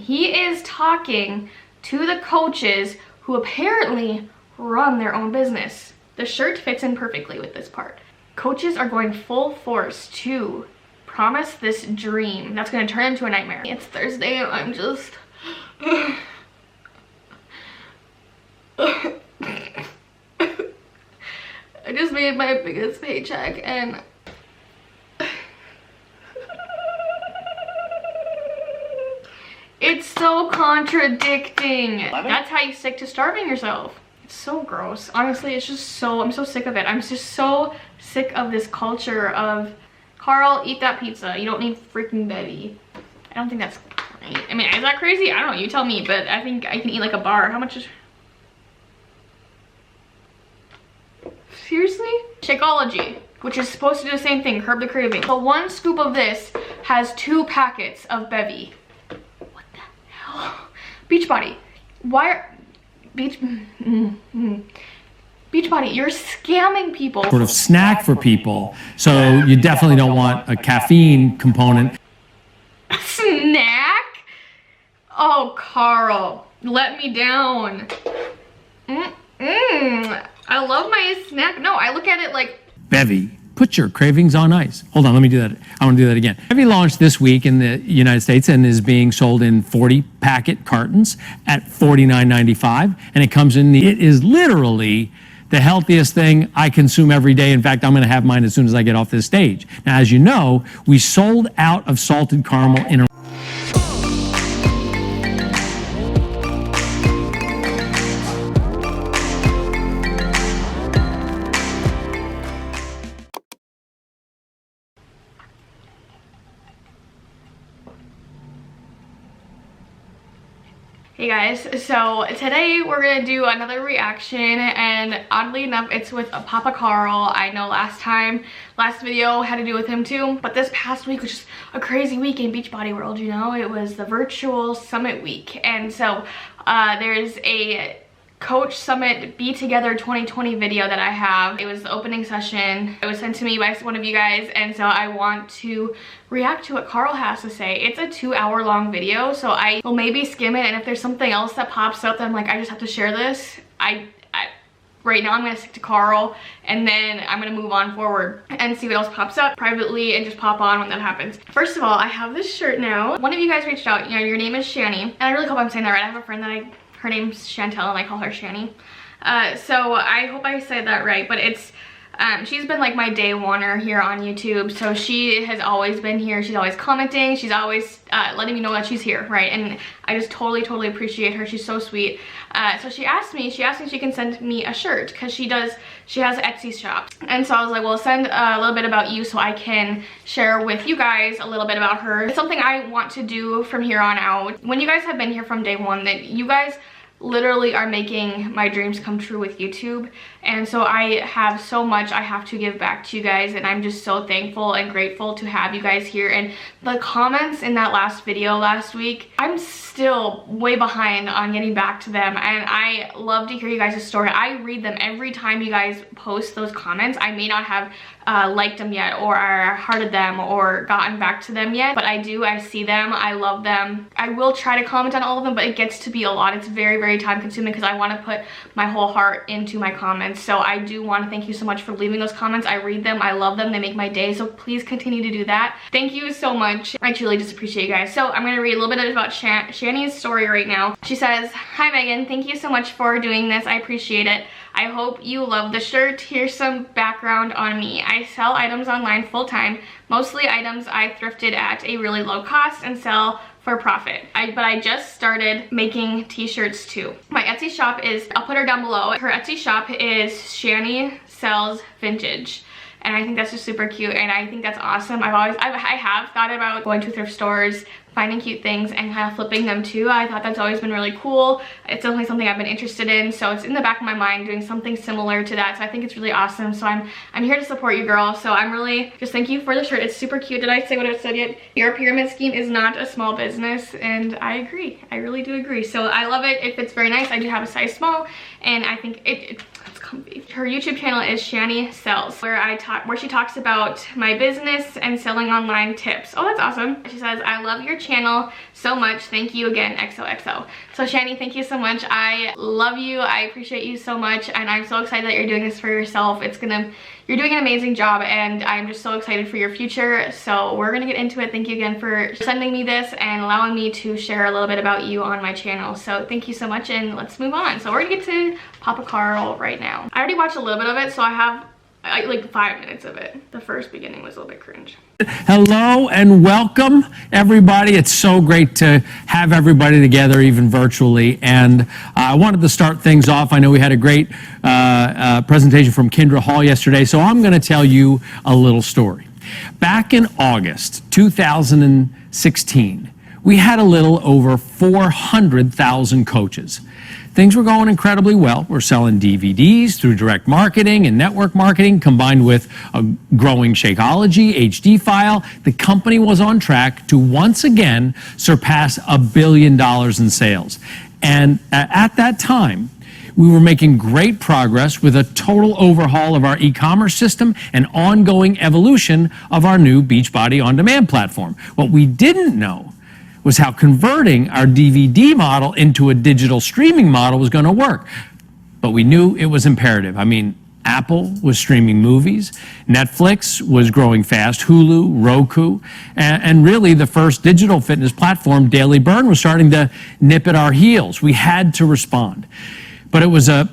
He is talking to the coaches who apparently run their own business. The shirt fits in perfectly with this part. Coaches are going full force to promise this dream that's going to turn into a nightmare. It's Thursday and I'm just... I just made my biggest paycheck and it's so contradicting. That's how you stick to starving yourself. It's so gross. Honestly, it's just so, I'm so sick of it. I'm just so sick of this culture of, Carl, eat that pizza. You don't need freaking Bevvy. I don't think that's right. I mean, is that crazy? I don't know. You tell me, but I think I can eat like a bar. How much is... Seriously? Shakeology, which is supposed to do the same thing, curb the craving. So 1 scoop of this has 2 packets of Bevvy. What the hell? Beachbody. Why are... Beachbody, you're scamming people. Sort of snack for people. So you definitely don't want a caffeine component. A snack? Oh, Carl, let me down. I love my snack. No, I look at it like... Bevvy, put your cravings on ice. Hold on, let me do that. I want to do that again. Bevvy launched this week in the United States and is being sold in 40 packet cartons at $49.95. And it comes in the... It is literally the healthiest thing I consume every day. In fact, I'm going to have mine as soon as I get off this stage. Now, as you know, we sold out of salted caramel in a... Hey guys, so today we're gonna do another reaction, and oddly enough it's with Papa Carl. I know last video had to do with him too, but this past week was just a crazy week in Beachbody world, you know. It was the virtual summit week, and so there's a Coach Summit Be Together 2020 video that I have. It was the opening session. It was sent to me by one of you guys, and so I want to react to what Carl has to say. It's a 2-hour long video, so I will maybe skim it, and if there's something else that pops up that I'm like, I just have to share this, right now I'm gonna stick to Carl, and then I'm gonna move on forward and see what else pops up privately and just pop on when that happens. First of all, I have this shirt now. One of you guys reached out, you know, your name is Shanny, and I really hope I'm saying that right. I have a friend that her name's Chantel and I call her Shanny. So I hope I said that right, but it's, she's been like my day oneer here on YouTube. So she has always been here. She's always commenting. She's always letting me know that she's here, right? And I just totally appreciate her. She's so sweet. So she asked me if she can send me a shirt, because she has an Etsy shop. And so I was like, well, send a little bit about you so I can share with you guys a little bit about her. It's something I want to do from here on out. When you guys have been here from day one, that you guys literally are making my dreams come true with YouTube, and so I have so much I have to give back to you guys, and I'm just so thankful and grateful to have you guys here. And the comments in that last video last week, I'm still way behind on getting back to them, and I love to hear you guys' story. I read them every time you guys post those comments. I may not have liked them yet, or hearted them, or gotten back to them yet, but I do. I see them. I love them. I will try to comment on all of them, but it gets to be a lot. It's very time consuming because I want to put my whole heart into my comments. So I do want to thank you so much for leaving those comments. I read them. I love them. They make my day. So please continue to do that. Thank you so much. I truly just appreciate you guys. So I'm going to read a little bit about Shanny's story right now. She says, "Hi Megan, thank you so much for doing this. I appreciate it. I hope you love the shirt. Here's some background on me. I sell items online full-time, mostly items I thrifted at a really low cost and sell for profit. But I just started making t-shirts too. My Etsy shop is, I'll put her down below. Her Etsy shop is Shanny Sells Vintage. And I think that's just super cute, and I think that's awesome. I have thought about going to thrift stores, finding cute things, and kind of flipping them too. I thought that's always been really cool. It's definitely something I've been interested in, so it's in the back of my mind doing something similar to that. So I think it's really awesome. So I'm here to support you, girl. So I'm really just thank you for the shirt. It's super cute. Did I say what I said yet? Your pyramid scheme is not a small business, and I agree. I really do agree. So I love it. It fits very nice. I do have a size small, and I think it's comfy. Her YouTube channel is Shanny Sells, where she talks about my business and selling online tips. Oh, that's awesome. She says, I love your channel so much. Thank you again, XOXO. So Shanny, thank you so much. I love you. I appreciate you so much. And I'm so excited that you're doing this for yourself. You're doing an amazing job, and I'm just so excited for your future. So we're gonna get into it. Thank you again for sending me this and allowing me to share a little bit about you on my channel. So thank you so much, and let's move on. So we're gonna get to Papa Carl right now. I already watched a little bit of it, so I have like 5 minutes of it. The first beginning was a little bit cringe. Hello and welcome, everybody. It's so great to have everybody together, even virtually. And I wanted to start things off. I know we had a great presentation from Kendra Hall yesterday, so I'm going to tell you a little story. Back in August 2016, we had a little over 400,000 coaches. Things were going incredibly well. We're selling DVDs through direct marketing and network marketing, combined with a growing Shakeology HD file. The company was on track to once again surpass $1 billion in sales. And at that time, we were making great progress with a total overhaul of our e-commerce system and ongoing evolution of our new Beachbody on-demand platform. What we didn't know was how converting our DVD model into a digital streaming model was going to work. But we knew it was imperative. I mean, Apple was streaming movies, Netflix was growing fast, Hulu, Roku, and really the first digital fitness platform, Daily Burn, was starting to nip at our heels. We had to respond. But it was a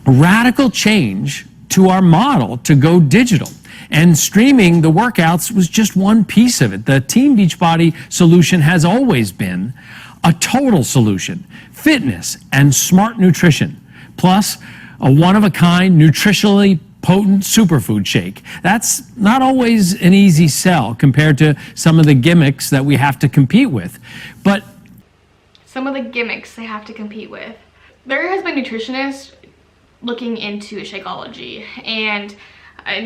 radical change to our model to go digital. And streaming the workouts was just one piece of it. The Team Beachbody solution has always been a total solution: fitness and smart nutrition, plus a one-of-a-kind, nutritionally potent superfood shake. That's not always an easy sell compared to some of the gimmicks that we have to compete with. But some of the gimmicks they have to compete with. There has been nutritionists looking into Shakeology and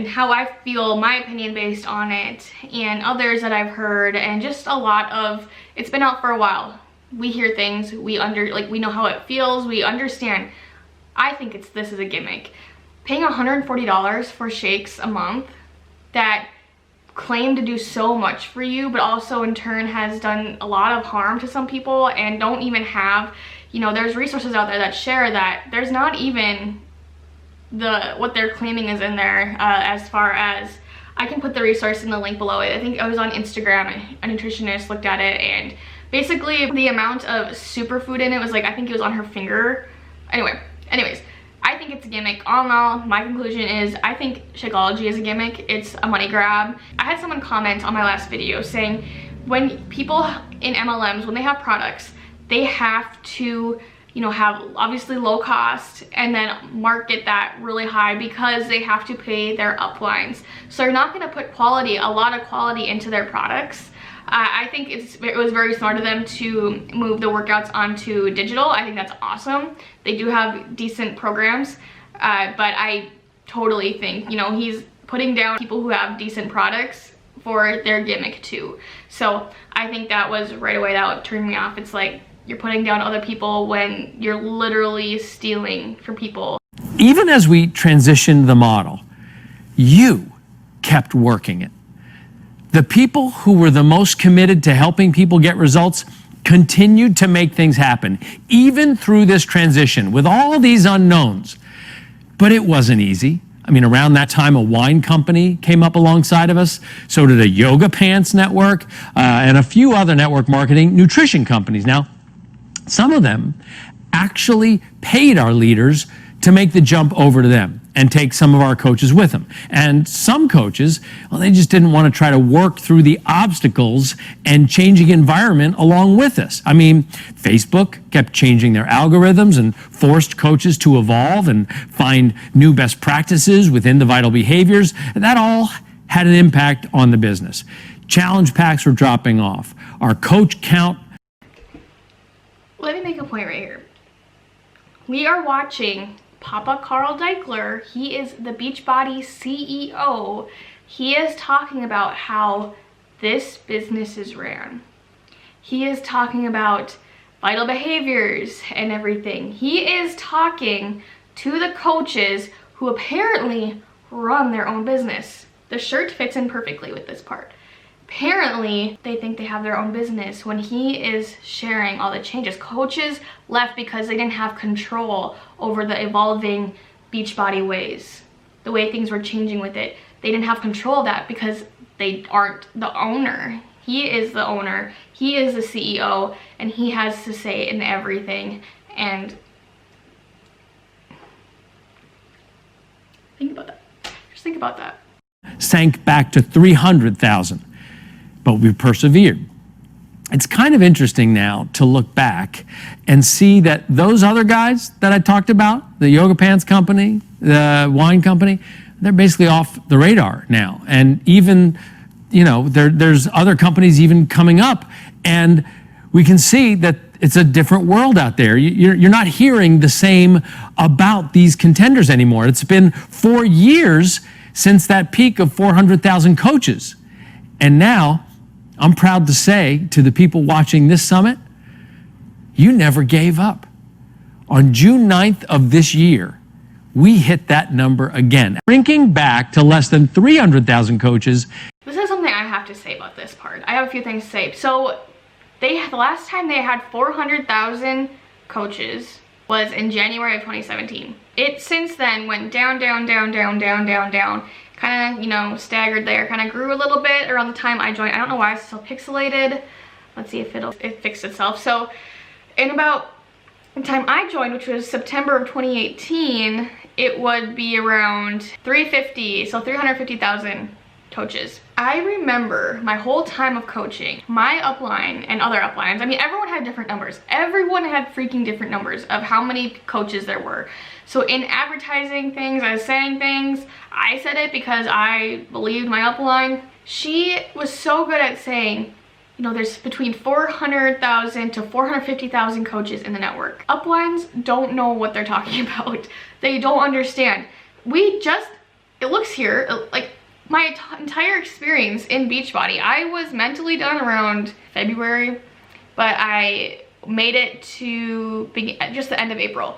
how I feel, my opinion based on it, and others that I've heard, and just a lot of, it's been out for a while. We hear things, we know how it feels, we understand. I think this is a gimmick. Paying $140 for shakes a month that claim to do so much for you, but also in turn has done a lot of harm to some people, and don't even have, there's resources out there that share that there's not even what they're claiming is in there, as far as, I can put the resource in the link below it. I think I was on Instagram, a nutritionist looked at it, and basically the amount of superfood in it was I think it was on her finger. Anyways, I think it's a gimmick. All in all, my conclusion is I think Shakeology is a gimmick. It's a money grab. I had someone comment on my last video saying when people in MLMs, when they have products, they have to have obviously low cost and then market that really high because they have to pay their uplines. So they're not going to put a lot of quality into their products. I think it was very smart of them to move the workouts onto digital. I think that's awesome. They do have decent programs, but I totally think, he's putting down people who have decent products for their gimmick too. So I think that was right away that turned me off. It's like, you're putting down other people when you're literally stealing from people. even as we transitioned the model, you kept working it. The people who were the most committed to helping people get results continued to make things happen, even through this transition with all these unknowns. But it wasn't easy. I mean, around that time, a wine company came up alongside of us. So did a yoga pants network and a few other network marketing nutrition companies. Now, some of them actually paid our leaders to make the jump over to them and take some of our coaches with them. And some coaches, well, they just didn't want to try to work through the obstacles and changing environment along with us. I mean, Facebook kept changing their algorithms and forced coaches to evolve and find new best practices within the vital behaviors. And that all had an impact on the business. Challenge packs were dropping off. Our coach count. Let me make a point right here. We are watching Papa Carl Daikeler. He is the Beachbody CEO. He is talking about how this business is ran. He is talking about vital behaviors and everything. He is talking to the coaches who apparently run their own business. The shirt fits in perfectly with this part. Apparently, they think they have their own business when he is sharing all the changes. Coaches left because they didn't have control over the evolving Beachbody ways, the way things were changing with it. They didn't have control of that because they aren't the owner. He is the owner, he is the CEO, and he has to say in everything. And think about that. Just think about that. Sank back to 300,000, but we persevered. It's kind of interesting now to look back and see that those other guys that I talked about, the yoga pants company, the wine company, they're basically off the radar now. And even, you know, there's other companies even coming up, and we can see that it's a different world out there. You're not hearing the same about these contenders anymore. It's been 4 years since that peak of 400,000 coaches. And now, I'm proud to say to the people watching this summit, you never gave up. On June 9th of this year, we hit that number again, shrinking back to less than 300,000 coaches. This is something I have to say about this part. I have a few things to say. So the last time they had 400,000 coaches was in January of 2017. It since then went down, down, down, down, down, down, down. Kind of, you know, staggered there. Kind of grew a little bit around the time I joined. I don't know why it's still pixelated. Let's see if it fixed itself. So in about the time I joined, which was September of 2018, it would be around 350, so 350,000 coaches. I remember my whole time of coaching, my upline and other uplines, I mean, everyone had different numbers. Everyone had freaking different numbers of how many coaches there were. So in advertising things, I was saying things, I said it because I believed my upline. She was so good at saying, you know, there's between 400,000 to 450,000 coaches in the network. Uplines don't know what they're talking about. They don't understand. It looks here, like my entire experience in Beachbody, I was mentally done around February, but I made it to just the end of April.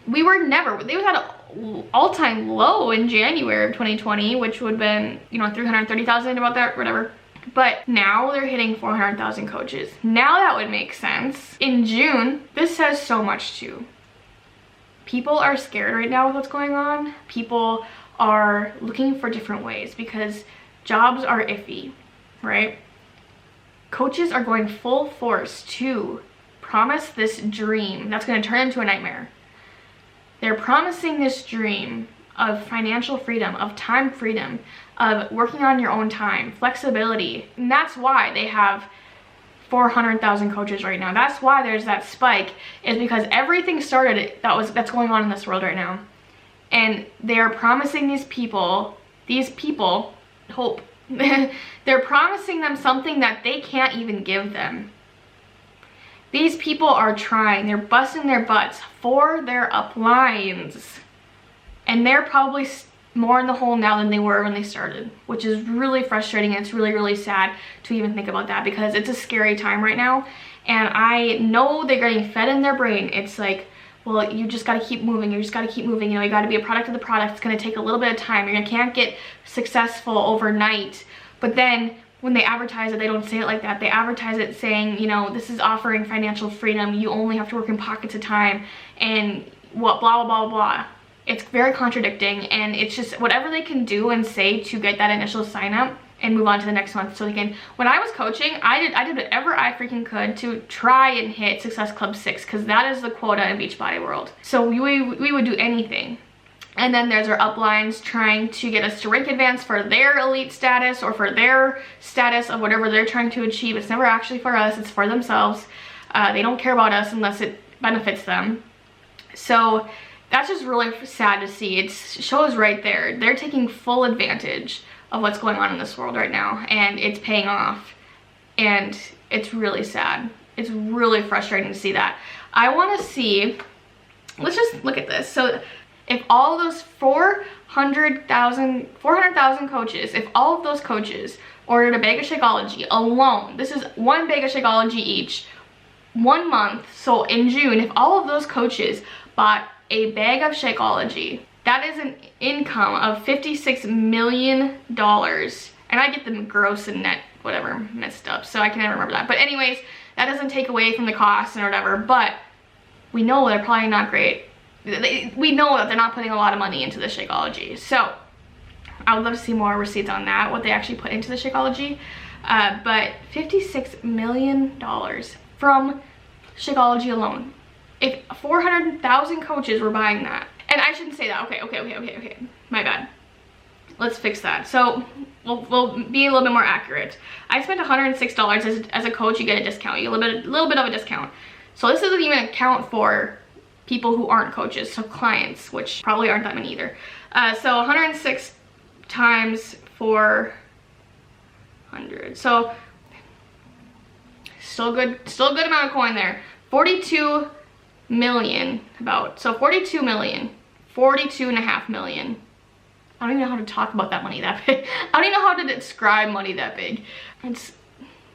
They was at an all-time low in January of 2020, which would have been, you know, 330,000, about that, whatever. But now they're hitting 400,000 coaches. Now that would make sense. In June, this says so much too. People are scared right now with what's going on. People are looking for different ways because jobs are iffy, right? Coaches are going full force to promise this dream that's going to turn into a nightmare. They're promising this dream of financial freedom, of time freedom, of working on your own time, flexibility. And that's why they have 400,000 coaches right now. That's why there's that spike, is because everything started that's going on in this world right now. And they're promising these people hope. They're promising them something that they can't even give them. These people are trying, they're busting their butts for their uplines. And they're probably more in the hole now than they were when they started, which is really frustrating. And it's really, really sad to even think about that because it's a scary time right now. And I know they're getting fed in their brain. It's like, well, you just got to keep moving. You just got to keep moving. You know, you got to be a product of the product. It's going to take a little bit of time. You can't get successful overnight. But then when they advertise it, they don't say it like that. They advertise it saying, you know, this is offering financial freedom. You only have to work in pockets of time and what, blah, blah, blah, blah. It's very contradicting, and it's just whatever they can do and say to get that initial sign up and move on to the next month. So again, when I was coaching, I did whatever I freaking could to try and hit Success Club 6, because that is the quota in Beachbody world. So we would do anything. And then there's our uplines trying to get us to rank advance for their elite status or for their status of whatever they're trying to achieve. It's never actually for us, it's for themselves. They don't care about us unless it benefits them. So that's just really sad to see. It shows right there. They're taking full advantage of what's going on in this world right now, and it's paying off. And it's really sad. It's really frustrating to see that. I want to see, let's just look at this. So if all those 400,000 coaches, if all of those coaches ordered a bag of Shakeology alone, this is one bag of Shakeology each, 1 month, so in June, if all of those coaches bought a bag of Shakeology. That is an income of $56 million. And I get them gross and net, whatever, messed up, so I can never remember that. But anyways, that doesn't take away from the cost and whatever, but we know they're probably not great. We know that they're not putting a lot of money into the Shakeology. So I would love to see more receipts on that, what they actually put into the Shakeology. But $56 million from Shakeology alone. If 400,000 coaches were buying that, and I shouldn't say that, okay, my bad. Let's fix that. So we'll be a little bit more accurate. I spent $106 as a coach. You get a discount. You get a little bit of a discount. So this doesn't even account for people who aren't coaches, so clients, which probably aren't that many either. So 106 times 400. So still good amount of coin there. 42 million about. So 42 million, 42.5 million. I don't even know how to talk about that money that big. I don't even know how to describe money that big. That's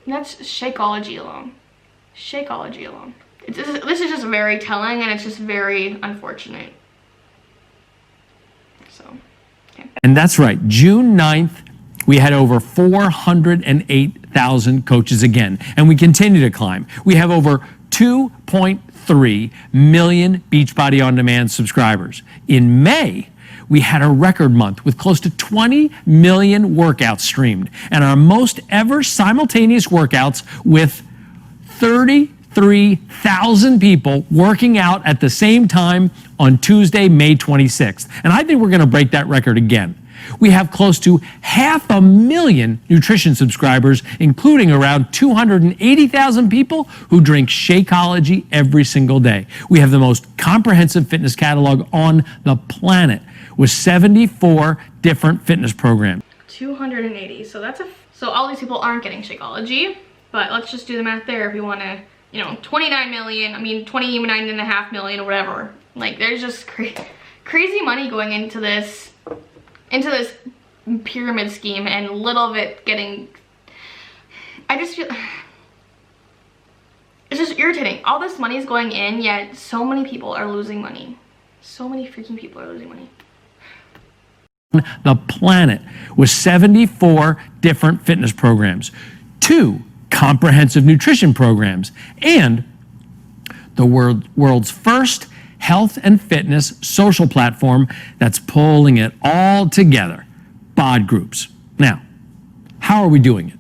Shakeology alone. Shakeology alone. This is just very telling, and it's just very unfortunate. So, okay. And that's right. June 9th, we had over 408,000 coaches again, and we continue to climb. We have over 2.3 million Beachbody On Demand subscribers. In May, we had a record month with close to 20 million workouts streamed, and our most ever simultaneous workouts with 33,000 people working out at the same time on Tuesday, May 26th. And I think we're going to break that record again. We have close to 500,000 nutrition subscribers, including around 280,000 people who drink Shakeology every single day. We have the most comprehensive fitness catalog on the planet with 74 different fitness programs. 280. So so all these people aren't getting Shakeology, but let's just do the math there if you want to, 29 million, 29.5 million or whatever. Like, there's just crazy money going into this pyramid scheme, and little of it getting, I just feel, it's just irritating. All this money is going in, yet so many people are losing money. So many freaking people are losing money. The planet with 74 different fitness programs, 2 comprehensive nutrition programs, and the world's first health and fitness social platform that's pulling it all together, BOD groups. Now, how are we doing it?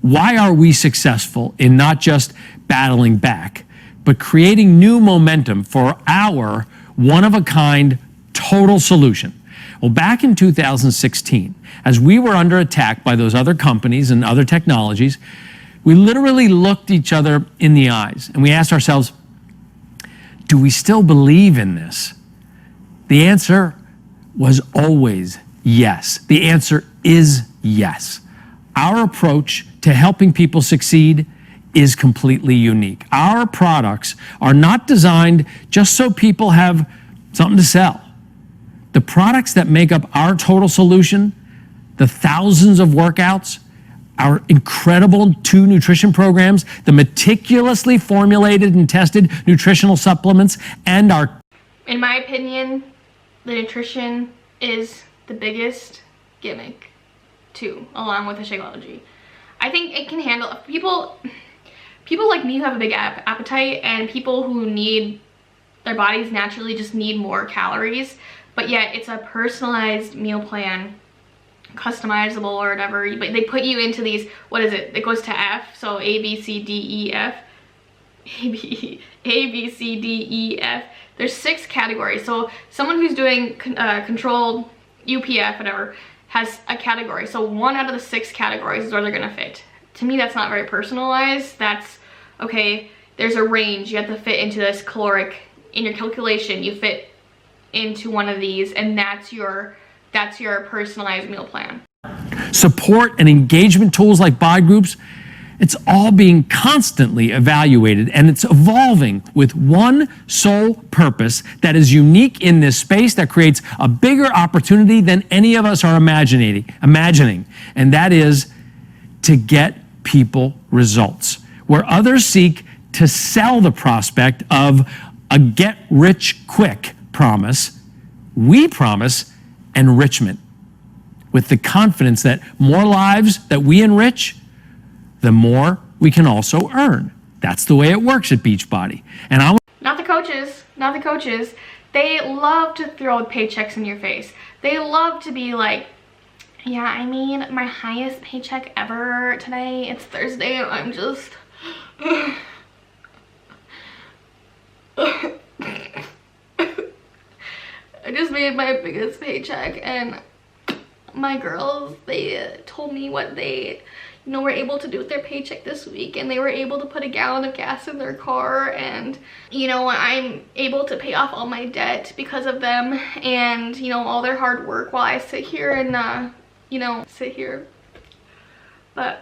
Why are we successful in not just battling back, but creating new momentum for our one-of-a-kind total solution? Well, back in 2016, as we were under attack by those other companies and other technologies, we literally looked each other in the eyes and we asked ourselves, do we still believe in this? The answer was always yes. The answer is yes. Our approach to helping people succeed is completely unique. Our products are not designed just so people have something to sell. The products that make up our total solution, the thousands of workouts, our incredible 2 nutrition programs, the meticulously formulated and tested nutritional supplements, and our... In my opinion, the nutrition is the biggest gimmick too, along with the Shakeology. I think it can handle people like me who have a big appetite, and people who need, their bodies naturally just need more calories, but yet it's a personalized meal plan, customizable or whatever, but they put you into these, what is it, it goes to F, so A, B, C, D, E, F, A, B, C, D, E, F. There's 6 categories. So someone who's doing controlled UPF, whatever, has a category. So 1 out of the 6 categories is where they're gonna fit. To me, that's not very personalized. That's, okay, there's a range. You have to fit into this caloric, in your calculation, you fit into one of these, and that's your personalized meal plan. Support and engagement tools like BOD groups, it's all being constantly evaluated, and it's evolving with one sole purpose that is unique in this space, that creates a bigger opportunity than any of us are imagining, and that is to get people results. Where others seek to sell the prospect of a get-rich-quick we promise enrichment with the confidence that more lives that we enrich, the more we can also earn. That's the way it works at Beachbody. And not the coaches. They love to throw paychecks in your face. They love to be like, yeah, I mean, my highest paycheck ever today. It's Thursday and I'm just... I just made my biggest paycheck, and my girls, they told me what they, were able to do with their paycheck this week, and they were able to put a gallon of gas in their car, and I'm able to pay off all my debt because of them, and all their hard work while I sit here and sit here. But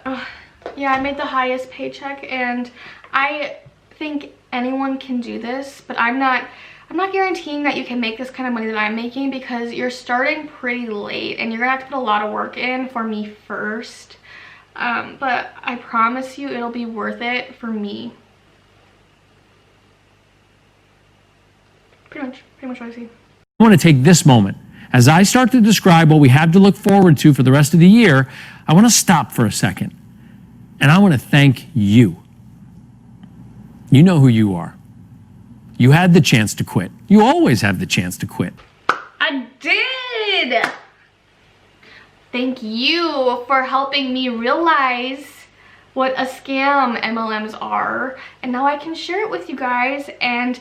yeah, I made the highest paycheck, and I think anyone can do this, but I'm not guaranteeing that you can make this kind of money that I'm making, because you're starting pretty late and you're gonna have to put a lot of work in for me first. But I promise you it'll be worth it for me. Pretty much what I see. I want to take this moment. As I start to describe what we have to look forward to for the rest of the year, I want to stop for a second. And I want to thank you. You know who you are. You had the chance to quit. You always have the chance to quit. I did! Thank you for helping me realize what a scam MLMs are. And now I can share it with you guys and,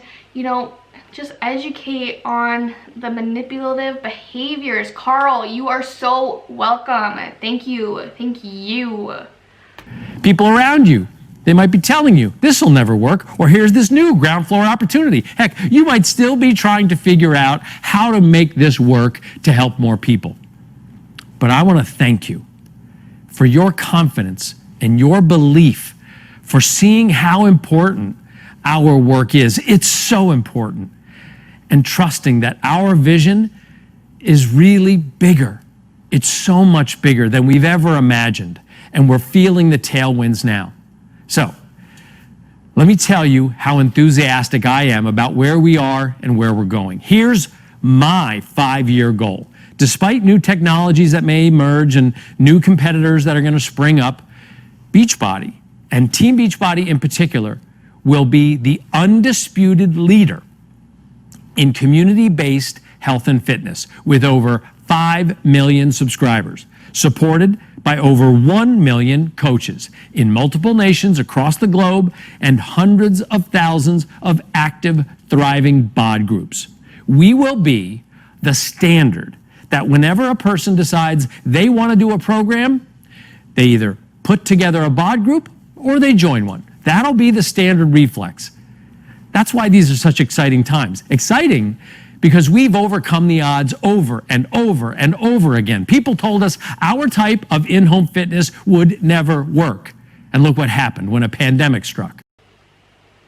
just educate on the manipulative behaviors. Carl, you are so welcome. Thank you. Thank you. People around you, they might be telling you, this will never work, or here's this new ground floor opportunity. Heck, you might still be trying to figure out how to make this work to help more people. But I want to thank you for your confidence and your belief, for seeing how important our work is. It's so important. And trusting that our vision is really bigger. It's so much bigger than we've ever imagined. And we're feeling the tailwinds now. So, let me tell you how enthusiastic I am about where we are and where we're going. Here's my 5-year goal. Despite new technologies that may emerge and new competitors that are going to spring up, Beachbody, and Team Beachbody in particular, will be the undisputed leader in community-based health and fitness with over 5 million subscribers, supported by over 1 million coaches in multiple nations across the globe and hundreds of thousands of active, thriving bod groups. We will be the standard that whenever a person decides they want to do a program, they either put together a bod group or they join one. That'll be the standard reflex. That's why these are such exciting times. Exciting because we've overcome the odds over and over and over again. People told us our type of in-home fitness would never work. And look what happened when a pandemic struck.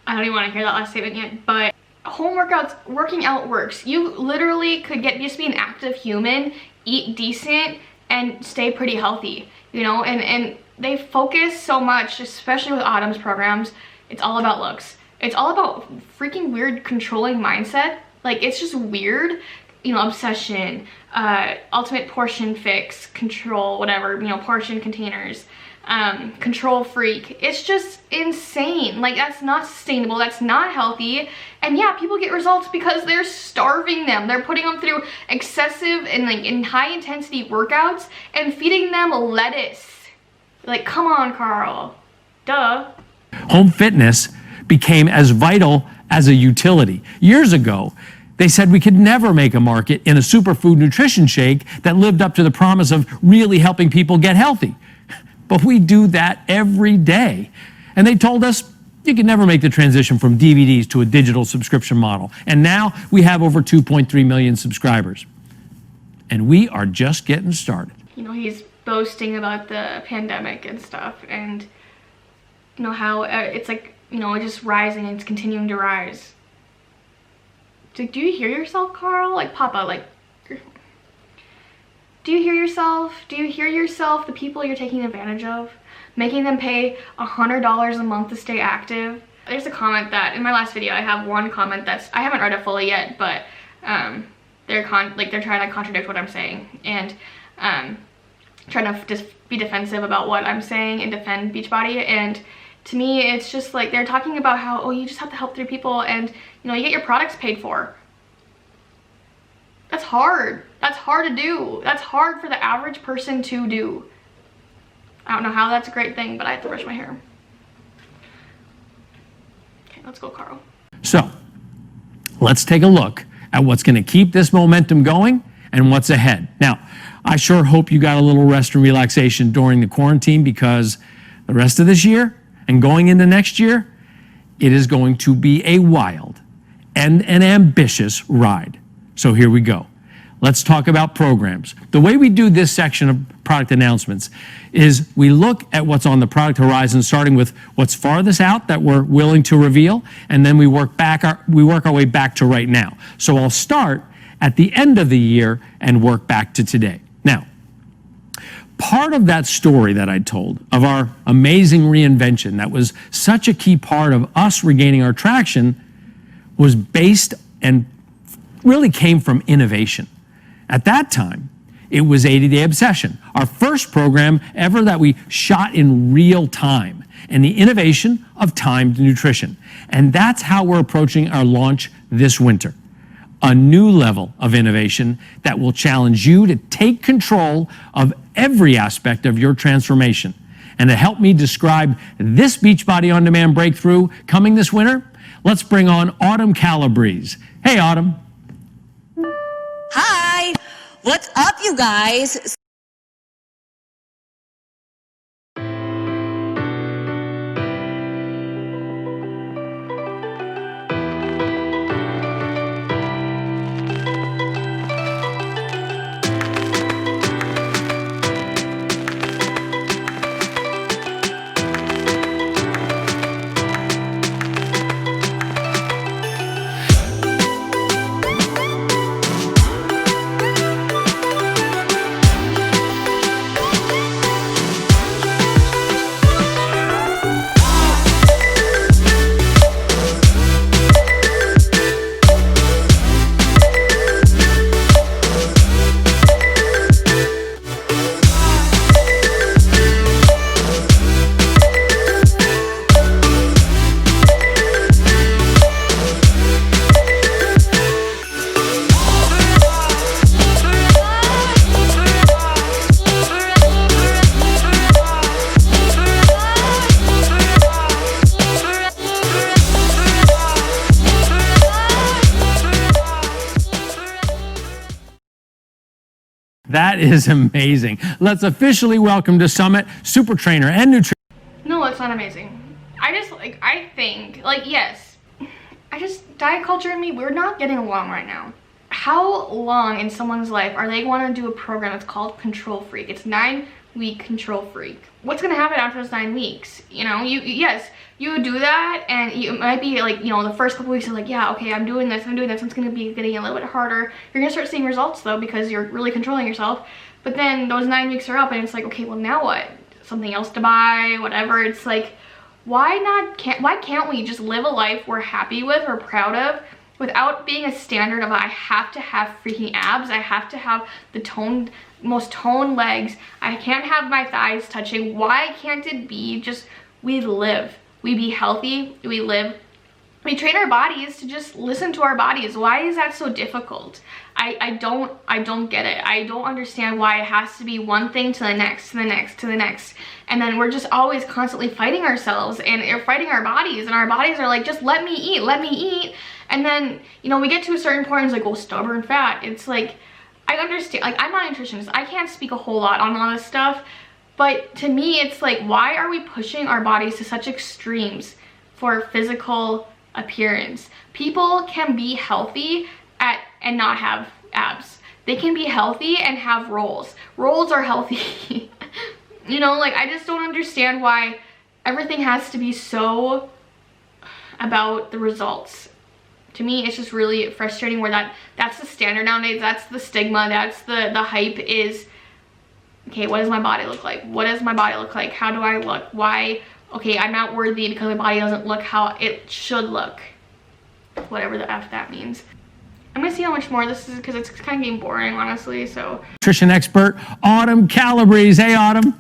I don't even want to hear that last statement yet, but home workouts, working out works. You literally could just be an active human, eat decent, and stay pretty healthy, and they focus so much, especially with Autumn's programs. It's all about looks. It's all about freaking weird controlling mindset. Like, it's just weird, obsession, ultimate portion fix, control, whatever, portion containers, control freak. It's just insane. Like, that's not sustainable. That's not healthy. And yeah, people get results because they're starving them. They're putting them through excessive and in high intensity workouts and feeding them lettuce. Like, come on, Carl. Duh. Home fitness became as vital as a utility. Years ago, they said we could never make a market in a superfood nutrition shake that lived up to the promise of really helping people get healthy. But we do that every day. And they told us you could never make the transition from DVDs to a digital subscription model. And now we have over 2.3 million subscribers. And we are just getting started. He's boasting about the pandemic and stuff, and how it's like, it's just rising and it's continuing to rise. Do you hear yourself, Carl? Like, Papa, like, do you hear yourself? Do you hear yourself, the people you're taking advantage of? Making them pay $100 a month to stay active? There's a comment that, in my last video, I have one comment I haven't read it fully yet, but they're trying to contradict what I'm saying, and trying to just be defensive about what I'm saying and defend Beachbody. And to me, it's just like they're talking about how, oh, you just have to help 3 people and, you know, you get your products paid for. That's hard. That's hard to do. That's hard for the average person to do. I don't know how that's a great thing, but I have to brush my hair. Okay, let's go, Carl. So let's take a look at what's going to keep this momentum going and what's ahead. Now, I sure hope you got a little rest and relaxation during the quarantine, because the rest of this year and going into next year, it is going to be a wild and an ambitious ride. So here we go. Let's talk about programs. The way we do this section of product announcements is we look at what's on the product horizon, starting with what's farthest out that we're willing to reveal, and then we work our way back to right now. So I'll start at the end of the year and work back to today. Now, part of that story that I told of our amazing reinvention that was such a key part of us regaining our traction was based and really came from innovation. At that time, it was 80-Day Obsession, our first program ever that we shot in real time, and the innovation of timed nutrition. And that's how we're approaching our launch this winter. A new level of innovation that will challenge you to take control of every aspect of your transformation. And to help me describe this Beachbody On Demand breakthrough coming this winter, let's bring on Autumn Calabrese. Hey, Autumn. Hi, what's up, you guys? That is amazing. Let's officially welcome to Summit super trainer and nutrition. No, it's not amazing. I think, yes, diet culture and me, we're not getting along right now. How long in someone's life are they want to do a program that's called Control Freak? It's 9-week Control Freak. What's going to happen after those 9 weeks? You know, yes, you do that, and it might be like, you know, the first couple weeks are like, yeah, okay, I'm doing this, it's going to be getting a little bit harder. You're going to start seeing results though, because you're really controlling yourself. But then those 9 weeks are up and it's like, okay, well now what? Something else to buy, whatever. It's like, why can't we just live a life we're happy with, we're proud of, without being a standard of I have to have freaking abs, I have to have the most toned legs, I can't have my thighs touching. Why can't it be just we live? We be healthy, we live, we train our bodies to just listen to our bodies. Why is that so difficult? I don't get it. I don't understand why it has to be one thing to the next, to the next, to the next. And then we're just always constantly fighting ourselves and fighting our bodies, and our bodies are like, just let me eat, let me eat. And then, you know, we get to a certain point and it's like, well, stubborn fat. It's like, I understand, like, I'm not a nutritionist. I can't speak a whole lot on all this stuff. But to me, it's like, why are we pushing our bodies to such extremes for physical appearance? People can be healthy and not have abs. They can be healthy and have rolls. Rolls are healthy. You know, like, I just don't understand why everything has to be so about the results. To me, it's just really frustrating where that's the standard nowadays. That's the stigma. That's the hype is, okay, what does my body look like? What does my body look like? How do I look? Why? Okay, I'm not worthy because my body doesn't look how it should look. Whatever the F that means. I'm gonna see how much more this is because it's kind of getting boring, honestly. So, Nutrition expert Autumn Calabrese. Hey, Autumn.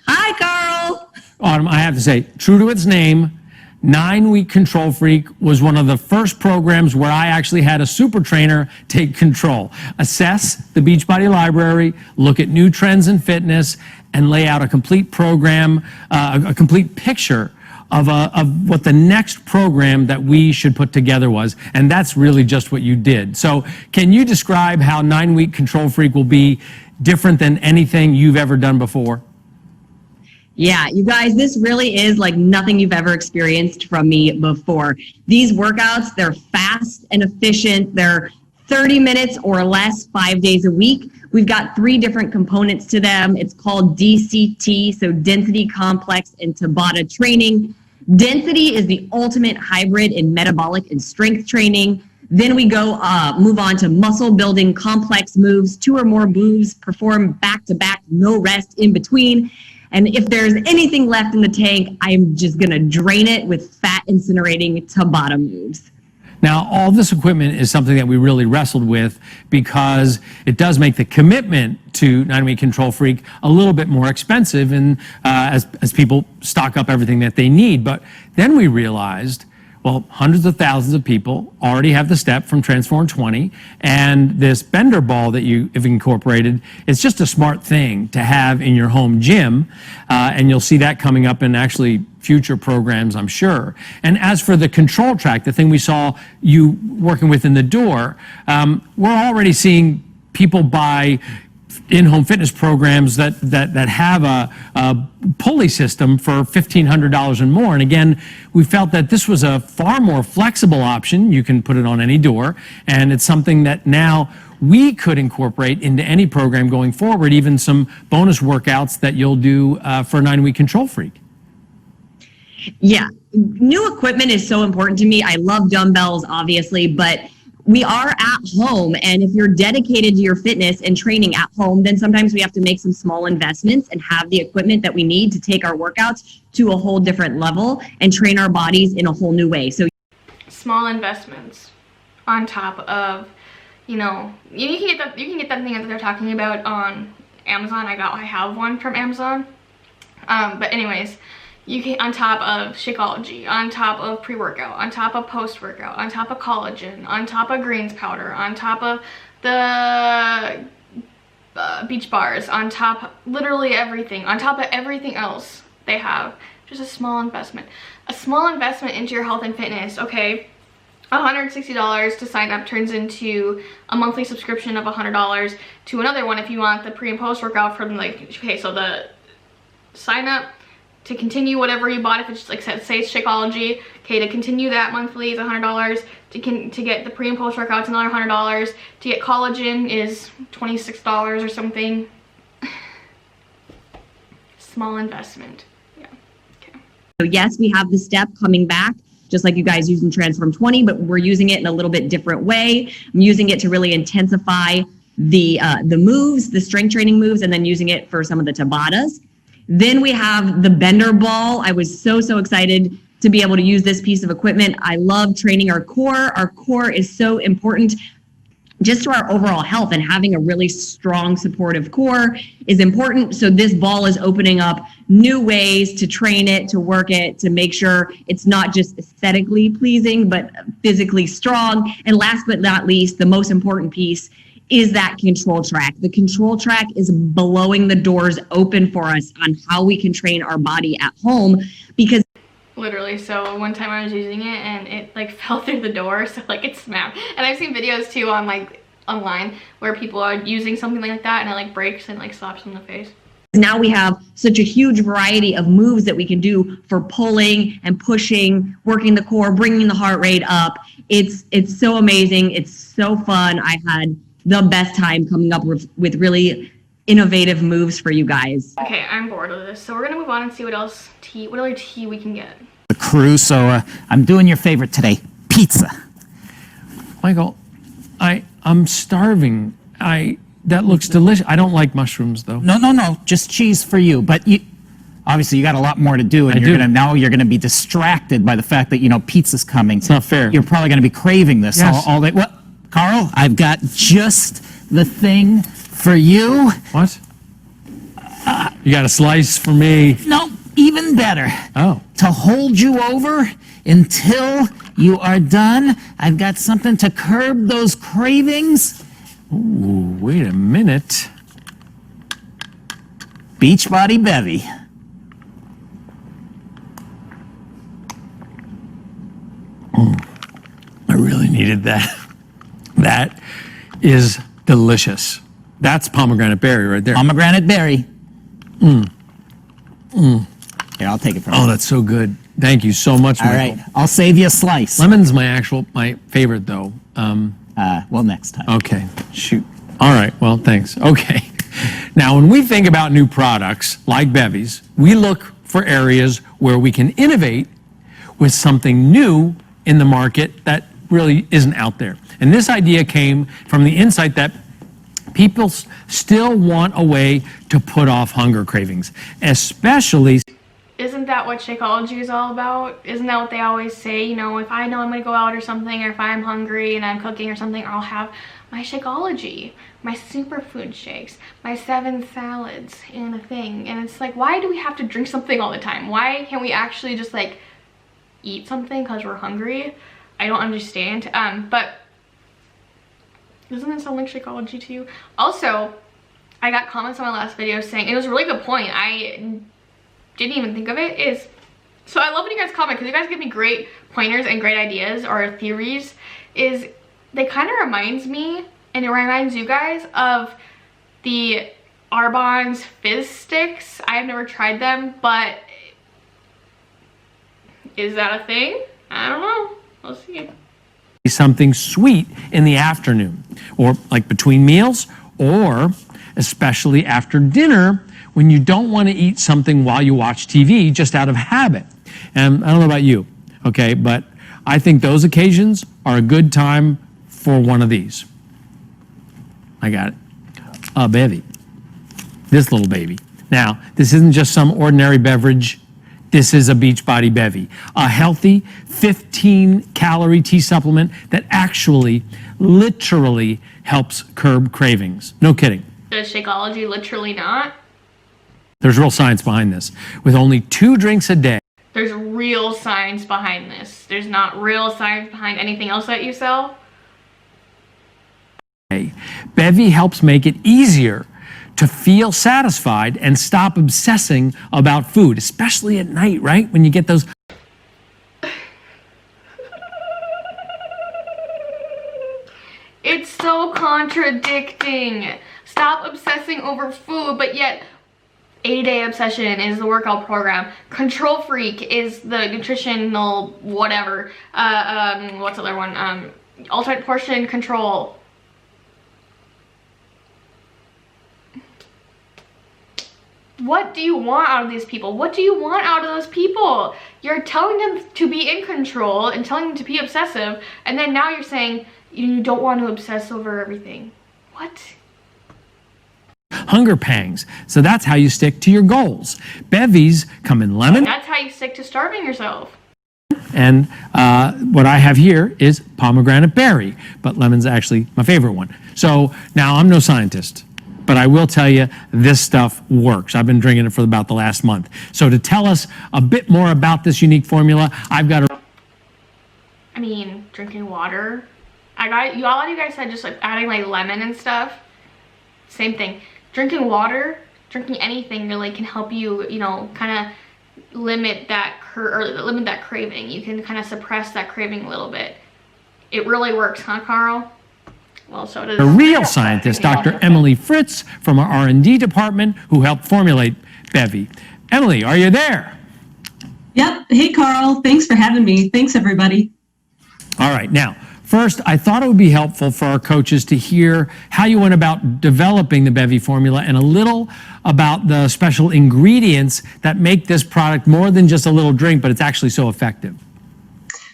Hi, Carl. Autumn, I have to say, true to its name, 9-Week Control Freak was one of the first programs where I actually had a super trainer take control, assess the Beachbody library, look at new trends in fitness, and lay out a complete program, a complete picture of what the next program that we should put together was. And that's really just what you did. So can you describe how 9-Week Control Freak will be different than anything you've ever done before? Yeah, you guys, this really is like nothing you've ever experienced from me before. These workouts, they're fast and efficient. They're 30 minutes or less, 5 days a week. We've got 3 different components to them. It's called DCT, so Density, Complex, and Tabata training. Density is the ultimate hybrid in metabolic and strength training. Then we go move on to muscle building complex moves, 2 or more moves performed back to back, no rest in between. And if there's anything left in the tank, I'm just going to drain it with fat incinerating Tabata moves. Now, all this equipment is something that we really wrestled with because it does make the commitment to 9-Week Control Freak a little bit more expensive and as people stock up everything that they need. But then we realized, well, hundreds of thousands of people already have the step from Transform 20, and this bender ball that you've incorporated, it's just a smart thing to have in your home gym, and you'll see that coming up in actually future programs, I'm sure. And as for the control track, the thing we saw you working with in the door, we're already seeing people buy in-home fitness programs that have a pulley system for $1,500 and more. And again, we felt that this was a far more flexible option. You can put it on any door, and it's something that now we could incorporate into any program going forward, even some bonus workouts that you'll do for 9-Week Control Freak. Yeah, new equipment is so important to me. I love dumbbells, obviously, but we are at home, and if you're dedicated to your fitness and training at home, then sometimes we have to make some small investments and have the equipment that we need to take our workouts to a whole different level and train our bodies in a whole new way. So small investments on top of, you know, you can get that thing that they're talking about on Amazon. I have one from Amazon. But anyways, you can, on top of Shakeology, on top of pre-workout, on top of post-workout, on top of collagen, on top of greens powder, on top of the beach bars, on top, literally everything, on top of everything else they have. Just a small investment. A small investment into your health and fitness, okay? $160 to sign up turns into a monthly subscription of $100 to another one if you want the pre and post workout from, like, okay, so the sign up to continue whatever you bought, if it's like, say it's Shakeology, okay, to continue that monthly is $100, to get the pre and post workouts another $100, to get collagen is $26 or something. Small investment. Yeah. Okay. So yes, we have the step coming back, just like you guys using Transform 20, but we're using it in a little bit different way. I'm using it to really intensify the moves, the strength training moves, and then using it for some of the Tabatas. Then we have the bender ball. I was so excited to be able to use this piece of equipment. I love training our core. Our core is so important just to our overall health, and having a really strong supportive core is important. So this ball is opening up new ways to train it, to work it, to make sure it's not just aesthetically pleasing, but physically strong. And last but not least, the most important piece is that control track. The control track is blowing the doors open for us on how we can train our body at home, because literally, so one time I was using it and it like fell through the door, so like it snapped. And I've seen videos too on like online where people are using something like that and it like breaks and like slaps them in the face. Now we have such a huge variety of moves that we can do for pulling and pushing, working the core, bringing the heart rate up. It's so amazing. It's so fun. I had the best time coming up with really innovative moves for you guys. Okay, I'm bored of this. So we're gonna move on and see what other tea we can get. The crew, so I'm doing your favorite today, pizza. Michael, I'm starving. That looks delicious. I don't like mushrooms though. No, just cheese for you. But obviously you got a lot more to do, and you're gonna be distracted by the fact that pizza's coming. It's not fair. You're probably gonna be craving this all day. Well, Carl, I've got just the thing for you. What? You got a slice for me? No, even better. Oh. To hold you over until you are done, I've got something to curb those cravings. Ooh, wait a minute. Beachbody Bevvy. I really needed that. That is delicious. That's pomegranate berry right there. Pomegranate berry. Here, I'll take it from you. Oh, that's so good. Thank you so much, All Michael. right, I'll save you a slice. Lemon's my favorite though. Well, next time. Okay, shoot. All right, well, thanks. Okay. Now, when we think about new products like Bevvy's, we look for areas where we can innovate with something new in the market that really isn't out there. And this idea came from the insight that people still want a way to put off hunger cravings, especially. Isn't that what Shakeology is all about? Isn't that what they always say? You know, if I know I'm gonna go out or something, or if I'm hungry and I'm cooking or something, I'll have my Shakeology, my superfood shakes, my 7 salads in a thing. And it's like, why do we have to drink something all the time? Why can't we actually just like eat something because we're hungry? I don't understand. But doesn't it sound like Shakeology to you? Also, I got comments on my last video saying, it was a really good point, I didn't even think of it, is, so I love when you guys comment because you guys give me great pointers and great ideas or theories, is they kind of reminds me, and it reminds you guys of the Arbonne's Fizz Sticks. I have never tried them, but is that a thing? I don't know. We'll see. Something sweet in the afternoon, or like between meals, or especially after dinner when you don't want to eat something while you watch TV just out of habit. And I don't know about you, okay, but I think those occasions are a good time for one of these. I got it. A Bevvy. This little baby. Now, this isn't just some ordinary beverage. This is a Beachbody Bevvy, a healthy 15-calorie tea supplement that actually, literally helps curb cravings. No kidding. Does Shakeology literally not? There's real science behind this. With only 2 drinks a day. There's real science behind this. There's not real science behind anything else that you sell. Bevvy helps make it easier to feel satisfied and stop obsessing about food, especially at night, right? When you get those. It's so contradicting. Stop obsessing over food, but yet 80-day obsession is the workout program. Control freak is the nutritional whatever. What's the other one? Alternate portion control. What do you want out of these people? What do you want out of those people? You're telling them to be in control and telling them to be obsessive, and then now you're saying you don't want to obsess over everything. What? Hunger pangs. So that's how you stick to your goals. Bevvies come in lemon. That's how you stick to starving yourself. And what I have here is pomegranate berry, but lemon's actually my favorite one. So now I'm no scientist, but I will tell you this stuff works. I've been drinking it for about the last month. So to tell us a bit more about this unique formula, I've got a... I mean, drinking water. A lot of you guys said just like adding like lemon and stuff. Same thing. Drinking water, drinking anything really can help you, you know, kind of limit that craving. You can kind of suppress that craving a little bit. It really works, huh, Carl? Well, so does a real scientist, Dr. Emily Fritz from our R&D department, who helped formulate Bevvy. Emily, are you there? Yep. Hey, Carl. Thanks for having me. Thanks, everybody. All right. Now, first, I thought it would be helpful for our coaches to hear how you went about developing the Bevvy formula and a little about the special ingredients that make this product more than just a little drink, but it's actually so effective.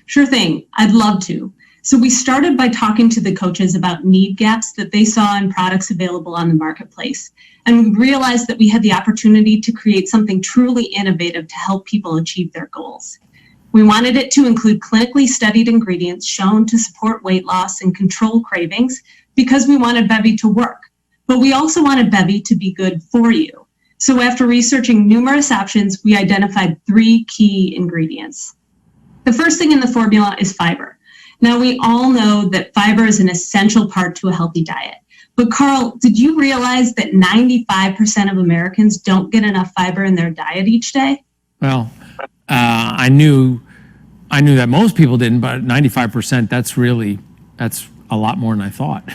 Sure thing. I'd love to. So we started by talking to the coaches about need gaps that they saw in products available on the marketplace. And we realized that we had the opportunity to create something truly innovative to help people achieve their goals. We wanted it to include clinically studied ingredients shown to support weight loss and control cravings because we wanted Bevvy to work. But we also wanted Bevvy to be good for you. So after researching numerous options, we identified 3 key ingredients. The first thing in the formula is fiber. Now, we all know that fiber is an essential part to a healthy diet. But Carl, did you realize that 95% of Americans don't get enough fiber in their diet each day? Well, I knew that most people didn't, but 95%, that's a lot more than I thought.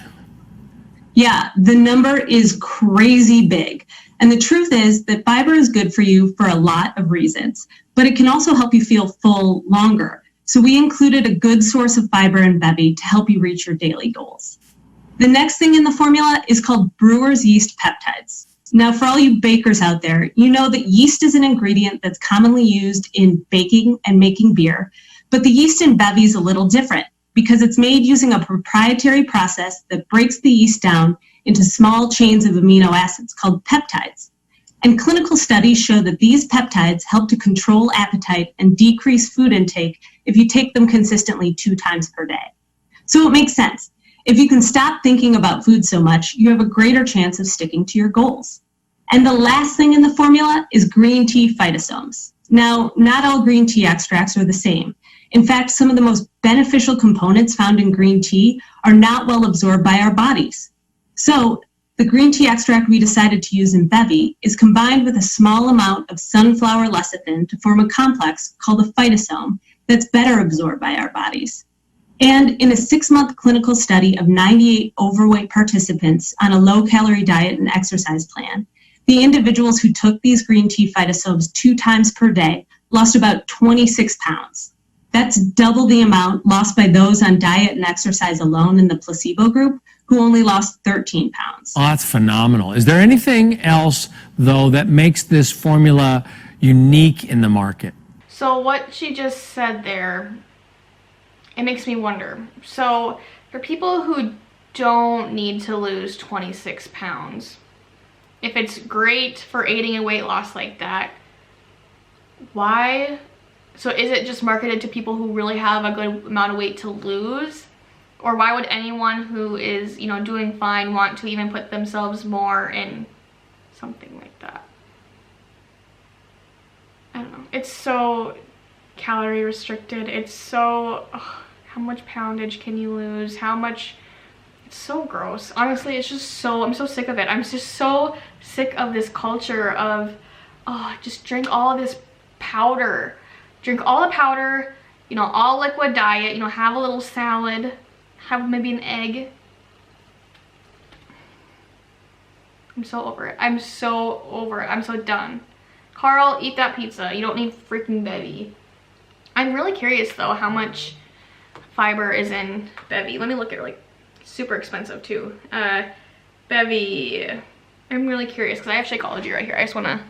Yeah, the number is crazy big. And the truth is that fiber is good for you for a lot of reasons, but it can also help you feel full longer. So we included a good source of fiber in Bevvy to help you reach your daily goals. The next thing in the formula is called Brewers Yeast Peptides. Now, for all you bakers out there, you know that yeast is an ingredient that's commonly used in baking and making beer, but the yeast in Bevvy is a little different because it's made using a proprietary process that breaks the yeast down into small chains of amino acids called peptides. And clinical studies show that these peptides help to control appetite and decrease food intake if you take them consistently 2 times per day. So it makes sense. If you can stop thinking about food so much, you have a greater chance of sticking to your goals. And the last thing in the formula is green tea phytosomes. Now, not all green tea extracts are the same. In fact, some of the most beneficial components found in green tea are not well absorbed by our bodies. So the green tea extract we decided to use in Bevvy is combined with a small amount of sunflower lecithin to form a complex called a phytosome that's better absorbed by our bodies. And in a 6-month clinical study of 98 overweight participants on a low-calorie diet and exercise plan, the individuals who took these green tea phytosomes 2 times per day lost about 26 pounds. That's double the amount lost by those on diet and exercise alone in the placebo group, who only lost 13 pounds. Oh, that's phenomenal. Is there anything else, though, that makes this formula unique in the market? So what she just said there, it makes me wonder. So for people who don't need to lose 26 pounds, if it's great for aiding in weight loss like that, why? So is it just marketed to people who really have a good amount of weight to lose? Or why would anyone who is, doing fine want to even put themselves more in something like that? I don't know. It's so calorie restricted. It's so, how much poundage can you lose? How much, it's so gross. Honestly, it's just so, I'm so sick of it. I'm just so sick of this culture of, just drink all of this powder. Drink all the powder, all liquid diet, have a little salad, have maybe an egg. I'm so over it. I'm so over it. I'm so done. Carl, eat that pizza. You don't need freaking Bevvy. I'm really curious though how much fiber is in Bevvy. Let me look at it. Like, super expensive too. Bevvy. I'm really curious because I have Shakeology right here. I just want to...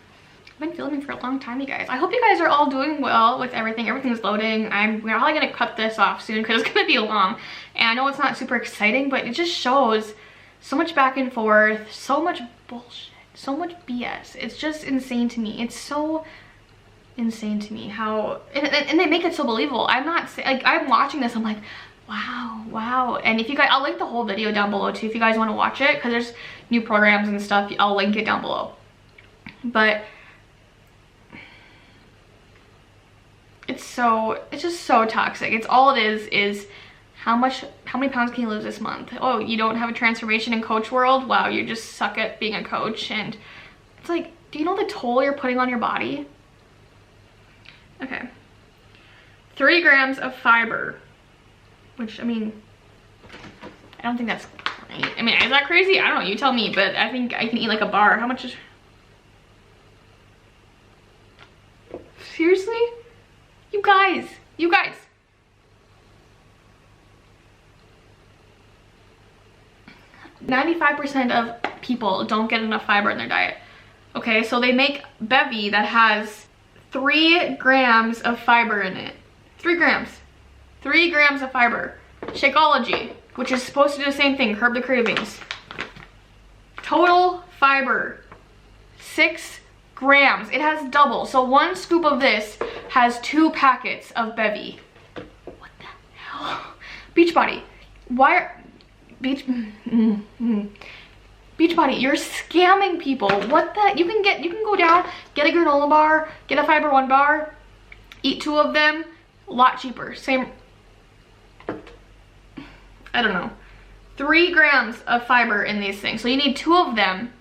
I've been filming for a long time, you guys. I hope you guys are all doing well with everything. Everything's loading. We're probably gonna cut this off soon because it's gonna be long. And I know it's not super exciting, but it just shows so much back and forth, so much bullshit, so much BS. It's just insane to me. It's so insane to me how, and they make it so believable. I'm not, like, I'm watching this, I'm like, wow. And if you guys, I'll link the whole video down below too if you guys want to watch it, because there's new programs and stuff. I'll link it down below. But it's just so toxic. It's all it is how many pounds can you lose this month? Oh, you don't have a transformation in coach world? Wow, you just suck at being a coach. And it's like, do you know the toll you're putting on your body? Okay. 3 grams of fiber, which, I mean, I don't think that's great. I mean, is that crazy? I don't know, you tell me, but I think I can eat like a bar. How much is... Seriously? You guys. 95% of people don't get enough fiber in their diet. Okay, so they make Bevvy that has 3 grams of fiber in it. 3 grams. 3 grams of fiber. Shakeology, which is supposed to do the same thing, curb the cravings. Total fiber, 6 grams. It has double. So 1 scoop of this has 2 packets of Bevvy. What the hell? Beachbody. Why are... Beachbody, you're scamming people. What the... You can go down, get a granola bar, get a Fiber One bar, eat 2 of them. A lot cheaper. Same... I don't know. 3 grams of fiber in these things. So you need 2 of them.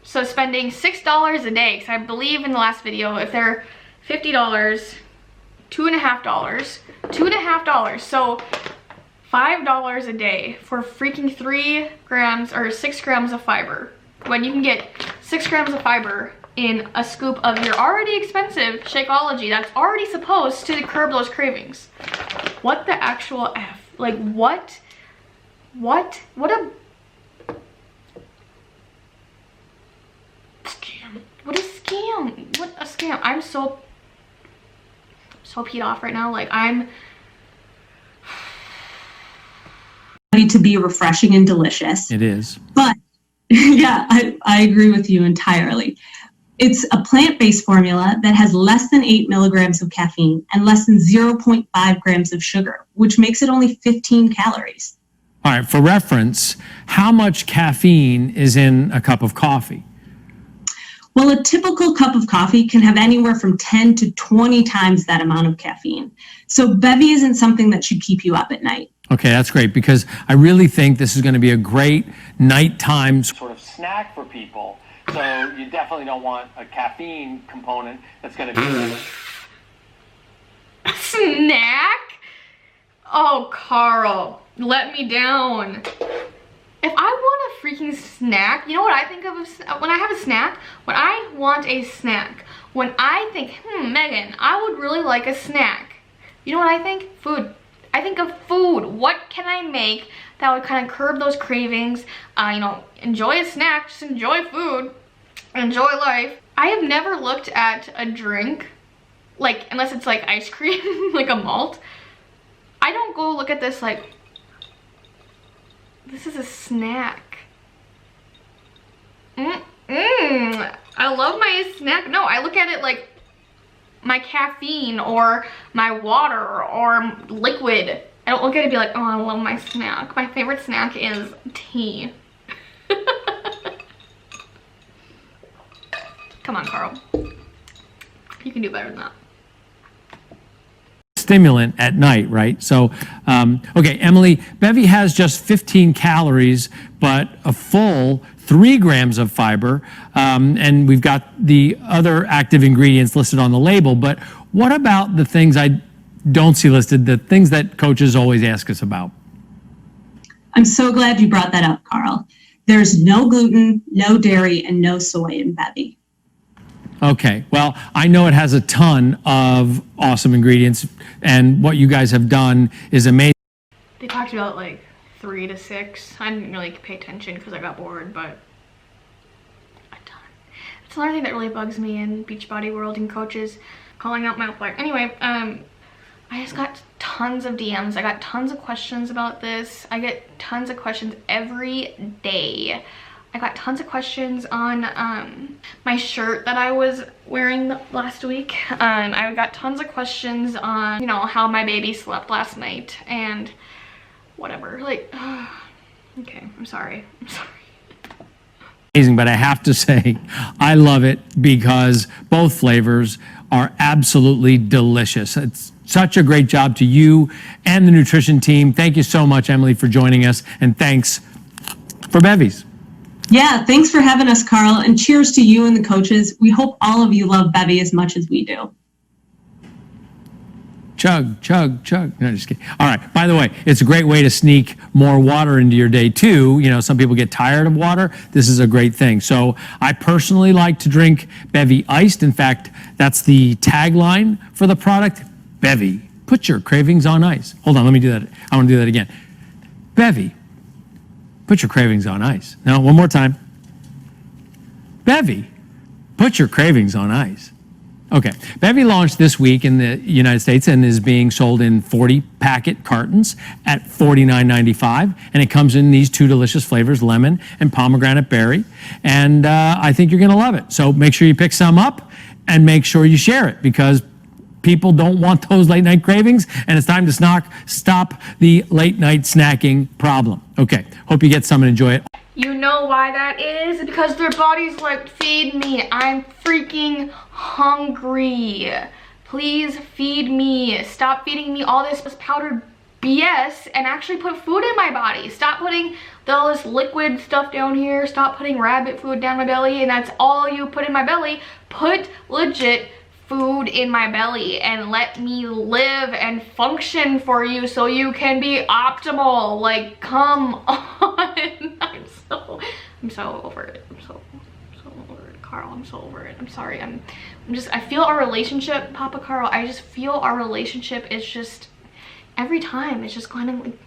So spending $6 a day, because I believe in the last video, if they're $50, $2.50. So $5 a day for freaking 3 grams or 6 grams of fiber. When you can get 6 grams of fiber in a scoop of your already expensive Shakeology that's already supposed to curb those cravings. What the actual F? Like what? What a scam. What a scam. What a scam. I'm so peed off right now. Like I'm ready to be refreshing and delicious. It is. But yeah, I agree with you entirely. It's a plant-based formula that has less than 8 milligrams of caffeine and less than 0.5 grams of sugar, which makes it only 15 calories. All right, for reference, how much caffeine is in a cup of coffee? Well, a typical cup of coffee can have anywhere from 10 to 20 times that amount of caffeine. So Bevvy isn't something that should keep you up at night. Okay, that's great, because I really think this is going to be a great nighttime sort of snack for people. So you definitely don't want a caffeine component that's going to be... Snack? Oh, Carl, let me down. If I want a freaking snack, you know what I think of when I have a snack? When I want a snack, when I think, Megan, I would really like a snack. You know what I think? Food. I think of food. What can I make that would kind of curb those cravings? You know, enjoy a snack, just enjoy food, enjoy life. I have never looked at a drink, like, unless it's like ice cream, like a malt. I don't go look at this like, this is a snack. I love my snack. No, I look at it like my caffeine or my water or liquid. I don't look at it and be like, oh, I love my snack. My favorite snack is tea. Come on, Carl. You can do better than that. Stimulant at night, right? So, okay, Emily, Bevvy has just 15 calories, but a full 3 grams of fiber, and we've got the other active ingredients listed on the label, but what about the things I don't see listed, the things that coaches always ask us about? I'm so glad you brought that up, Carl. There's no gluten, no dairy, and no soy in Bevvy. Okay, well, I know it has a ton of awesome ingredients, and what you guys have done is amazing. They talked about like 3 to 6. I didn't really pay attention because I got bored, but a ton. It's another thing that really bugs me in Beachbody world and coaches calling out my flight. Anyway, I just got tons of DMs. I got tons of questions about this. I get tons of questions every day. I got tons of questions on my shirt that I was wearing last week. I got tons of questions on, you know, how my baby slept last night and whatever. Like, okay, I'm sorry. I'm sorry. Amazing, but I have to say, I love it because both flavors are absolutely delicious. It's such a great job to you and the nutrition team. Thank you so much, Emily, for joining us, and thanks for Bevvy's. Yeah, thanks for having us, Carl, and cheers to you and the coaches. We hope all of you love Bevvy as much as we do. Chug, chug, chug. No, just kidding. All right, by the way, it's a great way to sneak more water into your day too. You know, some people get tired of water. This is a great thing. So I personally like to drink Bevvy iced. In fact, that's the tagline for the product. Bevvy, put your cravings on ice. Hold on, let me do that. I want to do that again. Bevvy, put your cravings on ice. Now, one more time. Bevvy, put your cravings on ice. Okay. Bevvy launched this week in the United States and is being sold in 40 packet cartons at $49.95. And it comes in these two delicious flavors, lemon and pomegranate berry. And I think you're going to love it. So make sure you pick some up and make sure you share it, because people don't want those late night cravings, and it's time to stop the late night snacking problem. Okay. Hope you get some and enjoy it. You know why that is? Because their body's like, feed me. I'm freaking hungry. Please feed me. Stop feeding me all this powdered BS and actually put food in my body. Stop putting all this liquid stuff down here. Stop putting rabbit food down my belly, and that's all you put in my belly. Put legit food in my belly and let me live and function for you so you can be optimal. Like, come on. I'm so over it. I'm so over it, Carl. I'm so over it. I'm sorry. I feel our relationship, Papa Carl, I just feel our relationship is just, every time it's just kind of like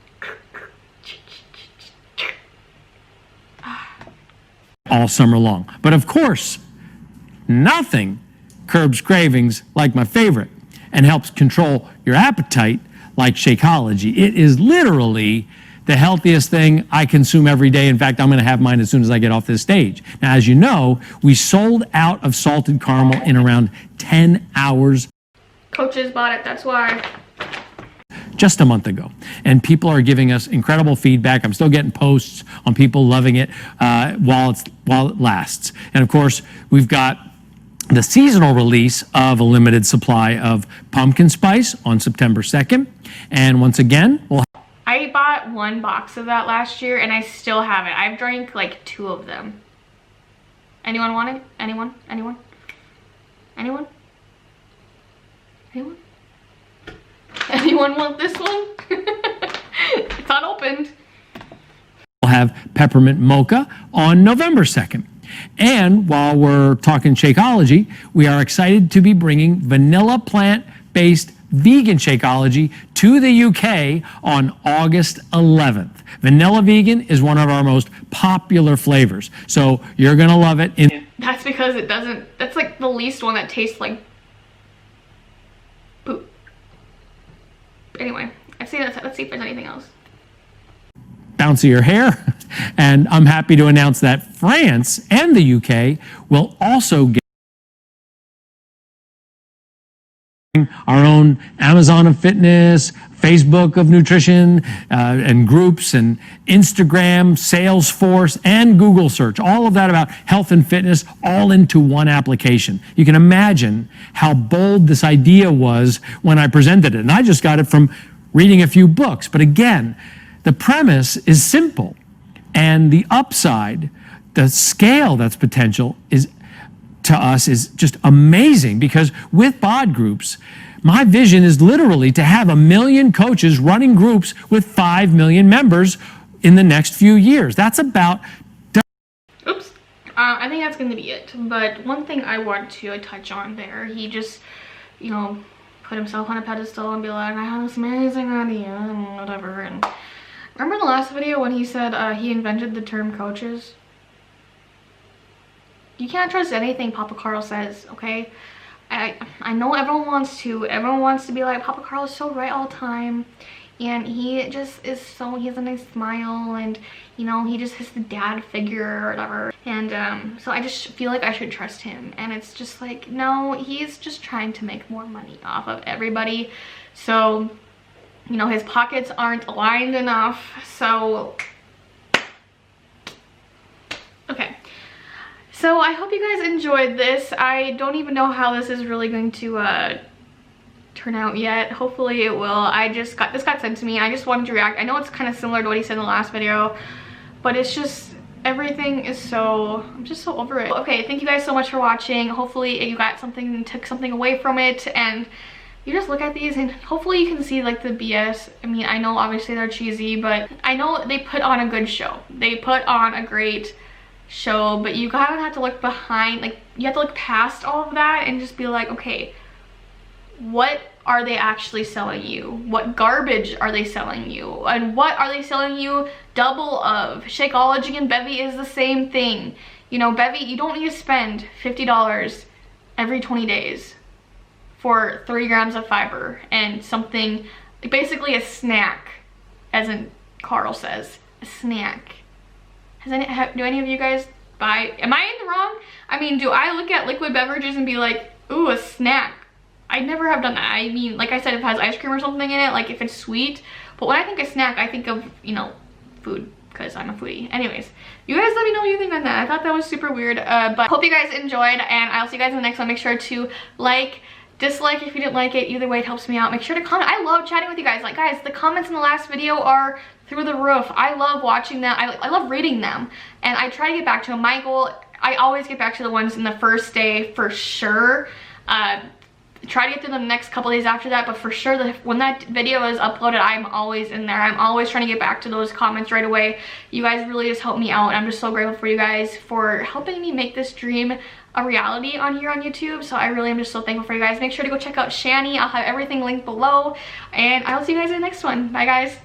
all summer long. But of course, nothing curbs cravings like my favorite and helps control your appetite like Shakeology. It is literally the healthiest thing I consume every day. In fact, I'm going to have mine as soon as I get off this stage. Now, as you know, we sold out of salted caramel in around 10 hours. Coaches bought it, that's why. Just a month ago. And people are giving us incredible feedback. I'm still getting posts on people loving it while it lasts. And of course, we've got the seasonal release of a limited supply of pumpkin spice on September 2nd. And once again, I bought one box of that last year and I still have it. I've drank like 2 of them. Anyone want it? Anyone? Anyone? Anyone? Anyone? Anyone want this one? It's unopened. We'll have peppermint mocha on November 2nd. And while we're talking Shakeology, we are excited to be bringing vanilla plant-based vegan Shakeology to the UK on August 11th. Vanilla vegan is one of our most popular flavors, so you're gonna love it. That's because it doesn't, that's like the least one that tastes like poop. Anyway, let's see if there's anything else. Bouncier hair. And I'm happy to announce that France and the UK will also get our own Amazon of fitness, Facebook of nutrition, and groups, and Instagram, Salesforce, and Google search. All of that about health and fitness all into one application. You can imagine how bold this idea was when I presented it. And I just got it from reading a few books. But again, the premise is simple. And the upside, the scale that's potential is to us is just amazing, because with bod groups, my vision is literally to have 1 million coaches running groups with 5 million members in the next few years. That's about... Oops. I think that's going to be it. But one thing I want to touch on there, he just, you know, put himself on a pedestal and be like, I have this amazing idea and whatever. And remember the last video when he said he invented the term coaches? You can't trust anything Papa Carl says, okay? I know everyone wants to be like, Papa Carl is so right all the time, and he just is so, he has a nice smile, and you know, he just has the dad figure or whatever, and so I just feel like I should trust him. And it's just like, no, he's just trying to make more money off of everybody, so you know, his pockets aren't aligned enough. So okay, so I hope you guys enjoyed this. I don't even know how this is really going to turn out yet. Hopefully it will. This got sent to me. I just wanted to react. I know it's kind of similar to what he said in the last video, but it's just, everything is so, I'm just so over it. Okay, thank you guys so much for watching. Hopefully you got something and took something away from it, and you just look at these and hopefully you can see like the BS. I mean, I know obviously they're cheesy, but I know they put on a good show. They put on a great show, but you kind of have to look behind, like you have to look past all of that and just be like, okay, what are they actually selling you? What garbage are they selling you? And what are they selling you double of? Shakeology and Bevvy is the same thing. You know, Bevvy, you don't need to spend $50 every 20 days. for 3 grams of fiber and something, basically a snack, as in Carl says, a snack. Do any of you guys buy, am I in the wrong? I mean, do I look at liquid beverages and be like, ooh, a snack? I never have done that. I mean, like I said, if it has ice cream or something in it, like if it's sweet. But when I think of snack, I think of, you know, food, because I'm a foodie. Anyways, you guys let me know what you think on that. I thought that was super weird, but hope you guys enjoyed, and I'll see you guys in the next one. Make sure to like, dislike if you didn't like it. Either way, it helps me out. Make sure to comment. I love chatting with you guys. Like, guys, the comments in the last video are through the roof. I love watching them. I love reading them, and I try to get back to them. My goal, I always get back to the ones in the first day for sure. Try to get through the next couple days after that, but for sure when that video is uploaded, I'm always in there. I'm always trying to get back to those comments right away. You guys really just help me out, and I'm just so grateful for you guys for helping me make this dream a reality on here on YouTube. So I really am just so thankful for you guys. Make sure to go check out Shanny. I'll have everything linked below, and I will see you guys in the next one. Bye, guys.